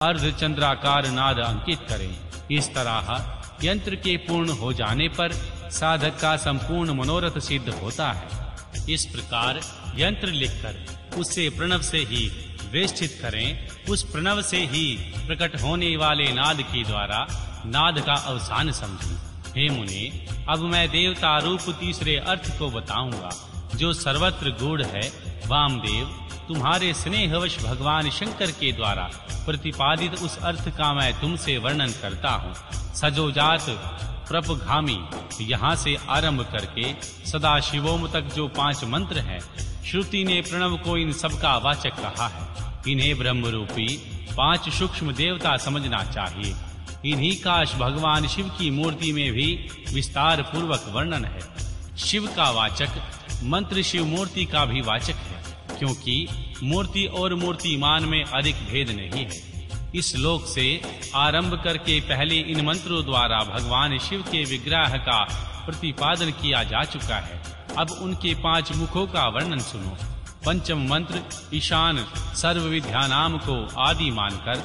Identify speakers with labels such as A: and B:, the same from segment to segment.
A: अर्धचंद्राकार नाद अंकित करें। इस तरह यंत्र के पूर्ण हो जाने पर साधक का संपूर्ण मनोरथ सिद्ध होता है। इस प्रकार यंत्र लिखकर उससे प्रणव से ही वेष्टित करें। उस प्रणव से ही प्रकट होने वाले नाद के द्वारा नाद का अवसान समझें। हे मुने, अब मैं देवता रूप तीसरे अर्थ को बताऊंगा, जो सर्वत्र गूढ़ है। वामदेव, तुम्हारे स्नेहवश भगवान शंकर के द्वारा प्रतिपादित उस अर्थ का मैं तुमसे वर्णन करता हूँ। सजोजात प्रपगामी यहाँ से आरंभ करके सदाशिवोम तक जो 5 मंत्र हैं, श्रुति ने प्रणव को इन सब का वाचक कहा है। इन्हें ब्रह्म रूपी 5 सूक्ष्म देवता समझना चाहिए। इन्हीं का भगवान शिव की मूर्ति में भी विस्तार पूर्वक वर्णन है। शिव का वाचक मंत्र शिव मूर्ति का भी वाचक है, क्योंकि मूर्ति और मूर्तिमान में अधिक भेद नहीं है। इस श्लोक से आरंभ करके पहले इन मंत्रों द्वारा भगवान शिव के विग्रह का प्रतिपादन किया जा चुका है। अब उनके 5 मुखों का वर्णन सुनो। पंचम मंत्र ईशान सर्व विद्या नाम को आदि मानकर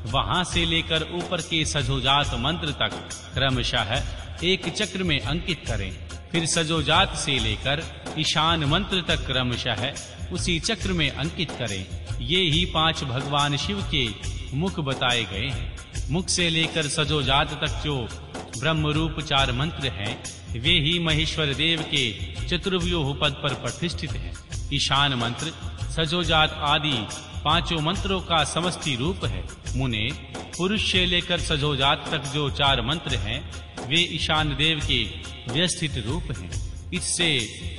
A: वहां से लेकर ऊपर के सजोजात मंत्र तक क्रमशः एक चक्र में अंकित करें। फिर सजोजात से लेकर ईशान मंत्र तक क्रमशः उसी चक्र में अंकित करें। ये ही 5 भगवान शिव के मुख बताए गए हैं। मुख से लेकर सजोजात तक जो ब्रह्म रूप 4 मंत्र हैं, वे ही महेश्वर देव के चतुर्व्यूह पद पर प्रतिष्ठित हैं। ईशान मंत्र सजोजात आदि 5 मंत्रों का समष्टि रूप है। मुने, पुरुष से लेकर सजोजात तक जो 4 मंत्र हैं, वे ईशान देव के व्यवस्थित रूप हैं। इससे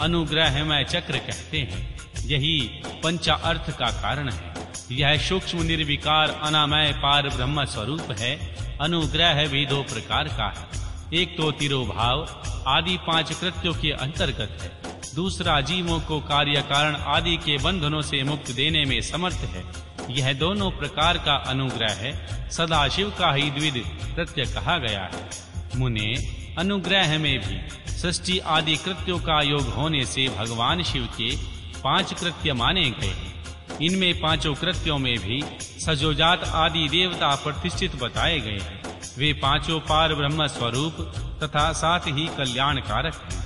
A: अनुग्रहमय चक्र कहते हैं। यही पंचा अर्थ का कारण है। यह सूक्ष्म निर्विकार अनामय पार ब्रह्म स्वरूप है। अनुग्रह भी 2 प्रकार का है। एक तो तिरोभाव आदि 5 कृत्यों के अंतर्गत है। दूसरा जीवों को कार्य कारण आदि के बंधनों से मुक्त देने में समर्थ है। यह दोनों प्रकार का अनुग्रह है। सदाशिव का ही द्विध कृत्य कहा गया है। मुने, अनुग्रह में भी सृष्टि आदि कृत्यों का योग होने से भगवान शिव के 5 कृत्य माने गए। इनमें 5 कृत्यों में भी सजोजात आदि देवता प्रतिष्ठित बताए गए हैं। वे 5 पार ब्रह्म स्वरूप तथा साथ ही कल्याण कारक हैं।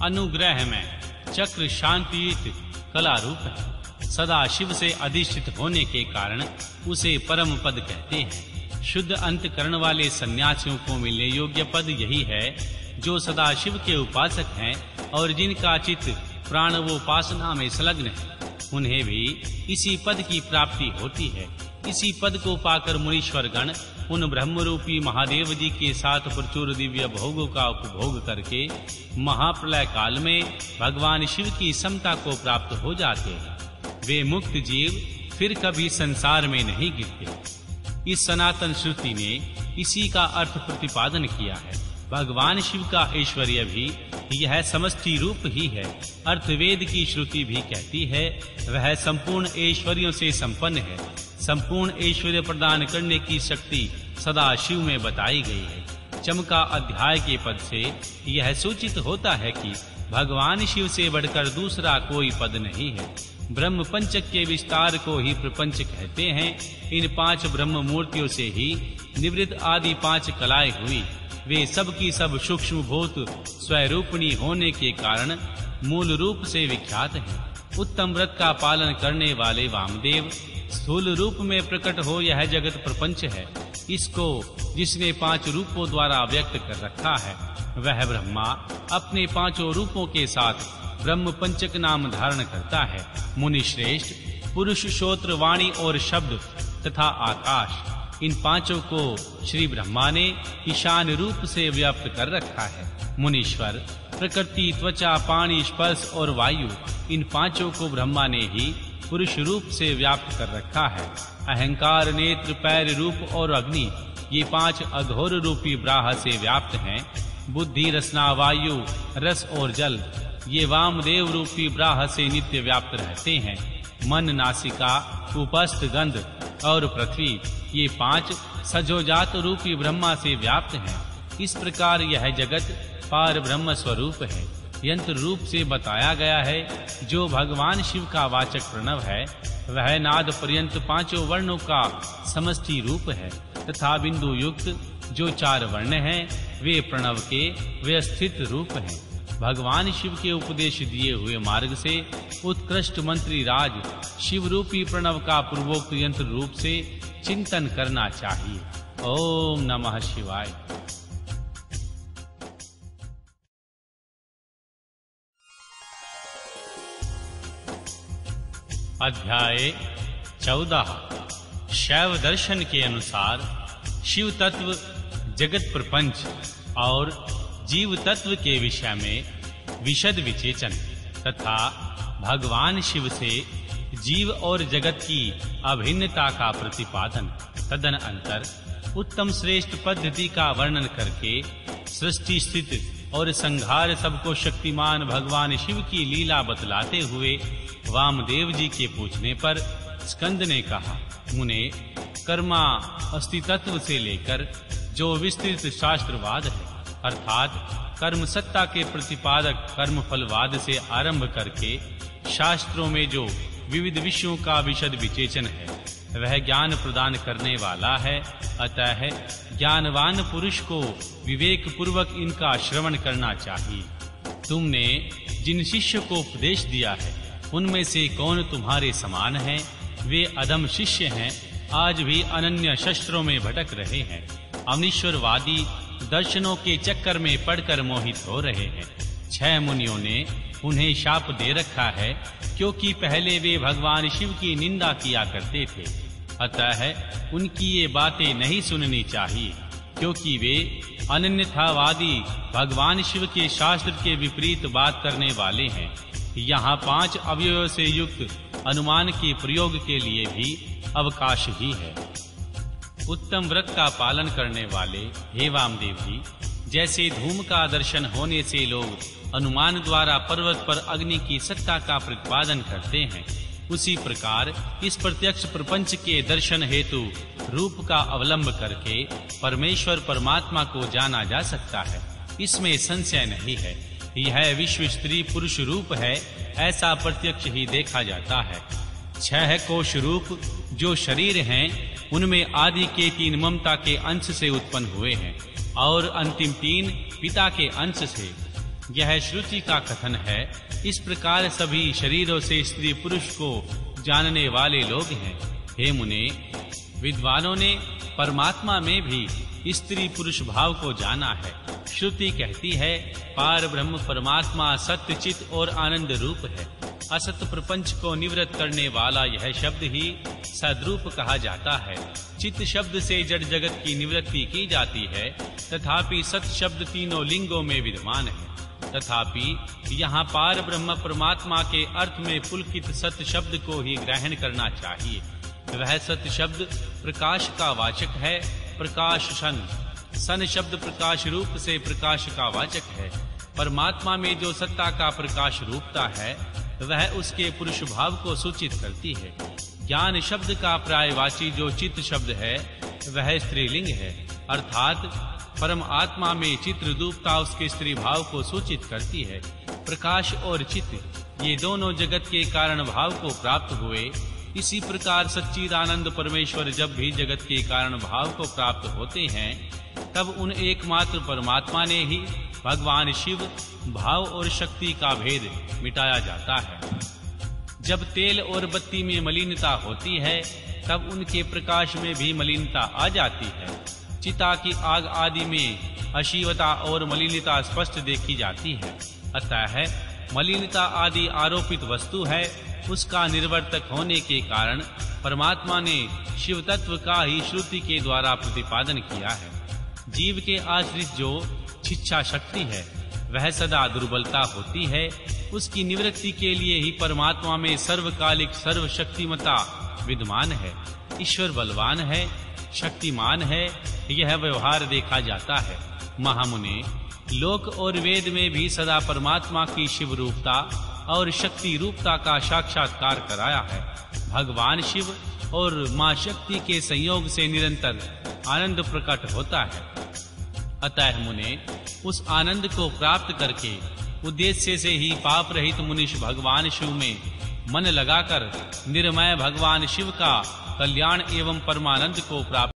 A: अनुग्रह में चक्र शांतियुत कला रूप है। सदा शिव से अधिष्ठित होने के कारण उसे परम पद कहते हैं। शुद्ध अंतकरण वाले सन्यासियों को मिलने योग्य पद यही है, जो सदा शिव के उपासक हैं और जिनका चित्त प्राणवोपासना में संलग्न है। उन्हें भी इसी पद की प्राप्ति होती है। इसी पद को पाकर मुनीश्वर गण उन ब्रह्मरूपी महादेव जी के साथ प्रचुर दिव्य भोगों का उपभोग करके महाप्रलय काल में भगवान शिव की समता को प्राप्त हो जाते हैं। वे मुक्त जीव फिर कभी संसार में नहीं गिरते। इस सनातन श्रुति ने इसी का अर्थ प्रतिपादन किया है। भगवान शिव का ऐश्वर्य भी यह समष्टि रूप ही है। अर्थवेद की श्रुति भी कहती है, वह संपूर्ण ऐश्वर्यों से संपन्न है। संपूर्ण ऐश्वर्य प्रदान करने की शक्ति सदा शिव में बताई गई है। चमका अध्याय के पद से यह सूचित होता है कि भगवान शिव से बढ़कर दूसरा कोई पद नहीं है। ब्रह्म पंचक के विस्तार को ही प्रपंच कहते हैं। इन 5 ब्रह्म मूर्तियों से ही निवृत्त आदि 5 कलाएं हुई। वे सब की सब सूक्ष्म भूत स्वरूपणी होने के कारण मूल रूप से विख्यात हैं। उत्तम व्रत का पालन करने वाले वामदेव स्थूल रूप में प्रकट हो यह जगत प्रपंच है। इसको जिसने 5 रूपों द्वारा व्यक्त कर रखा है, वह ब्रह्मा अपने 5 रूपों के साथ ब्रह्म पंचक नाम धारण करता है। मुनि श्रेष्ठ, पुरुष, श्रोत्र, वाणी और शब्द तथा आकाश, इन 5 को श्री ब्रह्मा ने ईशान रूप से व्याप्त कर रखा है। मुनीश्वर, प्रकृति, त्वचा, पानी, स्पर्श और वायु, इन 5 को ब्रह्मा ने ही पुरुष रूप से व्याप्त कर रखा है। अहंकार, नेत्र, पैर, रूप और अग्नि, ये 5 अघोर रूपी ब्राह से व्याप्त हैं। बुद्धि, रसना, वायु, रस और जल, ये वामदेव रूपी ब्राह से नित्य व्याप्त रहते हैं। मन, नासिका, उपस्थ, गंध और पृथ्वी, ये 5 सजोजात रूपी ब्रह्मा से व्याप्त हैं। इस प्रकार यह जगत पार ब्रह्म स्वरूप है। यंत्र रूप से बताया गया है। जो भगवान शिव का वाचक प्रणव है, वह नाद पर्यंत पांचों वर्णों का समष्टि रूप है तथा बिंदु युक्त जो 4 वर्ण हैं वे प्रणव के व्यवस्थित रूप हैं। भगवान शिव के उपदेश दिए हुए मार्ग से उत्कृष्ट मंत्री राज शिव रूपी प्रणव का पूर्वोक्त यंत्र रूप से चिंतन करना चाहिए। ओम नमः शिवाय। अध्याय 14। शैव दर्शन के अनुसार शिव तत्व, जगत प्रपंच और जीव तत्व के विषय में विशद विचेचन तथा भगवान शिव से जीव और जगत की अभिन्नता का प्रतिपादन, तदनंतर उत्तम श्रेष्ठ पद्धति का वर्णन करके सृष्टि स्थिति और संहार सबको शक्तिमान भगवान शिव की लीला बतलाते हुए वामदेव जी के पूछने पर स्कंद ने कहा, मुने, कर्मा अस्तित्व से लेकर जो विस्तृत शास्त्रवाद है अर्थात कर्म सत्ता के प्रतिपादक कर्मफलवाद से आरंभ करके शास्त्रों में जो विविध विषयों का विशद विचेचन है वह ज्ञान प्रदान करने वाला है। अतः ज्ञानवान पुरुष को विवेक पूर्वक इनका श्रवण करना चाहिए। तुमने जिन शिष्य को उपदेश दिया है उनमें से कौन तुम्हारे समान है? वे अधम शिष्य हैं, आज भी अनन्य शस्त्रों में भटक रहे हैं, अमीश्वरवादी दर्शनों के चक्कर में पड़कर मोहित हो रहे हैं। 6 मुनियों ने उन्हें शाप दे रखा है क्योंकि पहले वे भगवान शिव की निंदा किया करते थे। अतः उनकी ये बातें नहीं सुननी चाहिए क्योंकि वे अनन्यथावादी भगवान शिव के शास्त्र के विपरीत बात करने वाले हैं। यहाँ 5 अवयवों से युक्त अनुमान के प्रयोग के लिए भी अवकाश ही है। उत्तम व्रत का पालन करने वाले हे वामदेव जी, जैसे धूम का दर्शन होने से लोग अनुमान द्वारा पर्वत पर अग्नि की सत्ता का प्रतिपादन करते हैं, उसी प्रकार इस प्रत्यक्ष प्रपंच के दर्शन हेतु रूप का अवलंब करके परमेश्वर परमात्मा को जाना जा सकता है, इसमें संशय नहीं है। यह विश्व स्त्री पुरुष रूप है, ऐसा प्रत्यक्ष ही देखा जाता है। 6 कोश रूप जो शरीर हैं उनमें आदि के 3 ममता के अंश से उत्पन्न हुए हैं और अंतिम 3 पिता के अंश से। यह श्रुति का कथन है। इस प्रकार सभी शरीरों से स्त्री पुरुष को जानने वाले लोग हैं। हे मुने, विद्वानों ने परमात्मा में भी स्त्री पुरुष भाव को जाना है। श्रुति कहती है पार ब्रह्म परमात्मा सत्य चित और आनंद रूप है। असत प्रपंच को निवृत्त करने वाला यह शब्द ही सद्रूप कहा जाता है। चित्त शब्द से जड़ जगत की निवृत्ति की जाती है, तथापि सत शब्द तीनों लिंगों में विद्यमान है। तथापि यहाँ पार ब्रह्म परमात्मा के अर्थ में पुलकित सत शब्द को ही ग्रहण करना चाहिए। वह सत शब्द प्रकाश का वाचक है। प्रकाश सन शब्द प्रकाश रूप से प्रकाश का वाचक है। परमात्मा में जो सत्ता का प्रकाश रूपता है वह उसके पुरुष भाव को सूचित करती है। ज्ञान शब्द का पर्यायवाची जो चित्त शब्द है वह स्त्रीलिंग है, अर्थात परम आत्मा में चित्र रूपता उसके स्त्री भाव को सूचित करती है। प्रकाश और चित्त ये दोनों जगत के कारण भाव को प्राप्त हुए। इसी प्रकार सच्चिदानंद परमेश्वर जब भी जगत के कारण भाव को प्राप्त होते हैं तब उन एकमात्र परमात्मा ने ही भगवान शिव भाव और शक्ति का भेद मिटाया जाता है। जब तेल और बत्ती में मलिनता होती है तब उनके प्रकाश में भी मलिनता आ जाती है। चिता की आग आदि में अशिवता और मलिनता स्पष्ट देखी जाती है। अतः मलिनता आदि आरोपित वस्तु है, उसका निर्वर्तक होने के कारण परमात्मा ने शिव तत्व का ही श्रुति के द्वारा प्रतिपादन किया है। जीव के आश्रित जो इच्छा शक्ति है वह सदा दुर्बलता होती है। उसकी निवृत्ति के लिए ही परमात्मा में सर्वकालिक सर्वशक्तिमता विद्यमान है। ईश्वर बलवान है, शक्तिमान है, यह व्यवहार देखा जाता है। महामुने, लोक और वेद में भी सदा परमात्मा की शिव रूपता और शक्ति रूपता का साक्षात्कार कराया है। भगवान शिव और मां शक्ति के संयोग से निरंतर आनंद प्रकट होता है। अतः मुने, उस आनंद को प्राप्त करके उद्देश्य से ही पाप रहित मुनिष भगवान शिव में मन लगाकर निर्मय भगवान शिव का कल्याण एवं परमानंद को प्राप्त